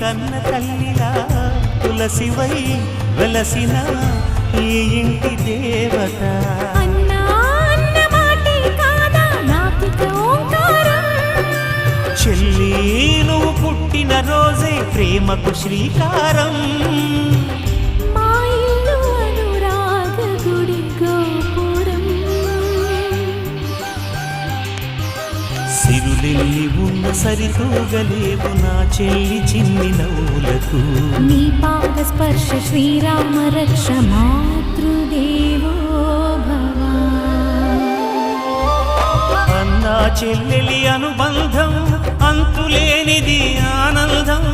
కన్న తల్లిలా తులసివై వెలసిన ఈ ఇంటి దేవత. అన్నా అన్న మాటే కాదా నాకిక ఓంకారం. చెల్లి నువ్వు పుట్టిన రోజే ప్రేమకు శ్రీకారం. మా ఇల్లు అనురాగ గుడి గోపురం. సిరులెల్లి ఉన్న సరితూగలేవు నా చెల్లి చిన్ని నవ్వులకు. నీ పాద స్పర్శ శ్రీరామ రక్ష మాతృదేవో భవ. అన్నా చెల్లెలి అనుబంధం అంతులేనిది ఆనందం.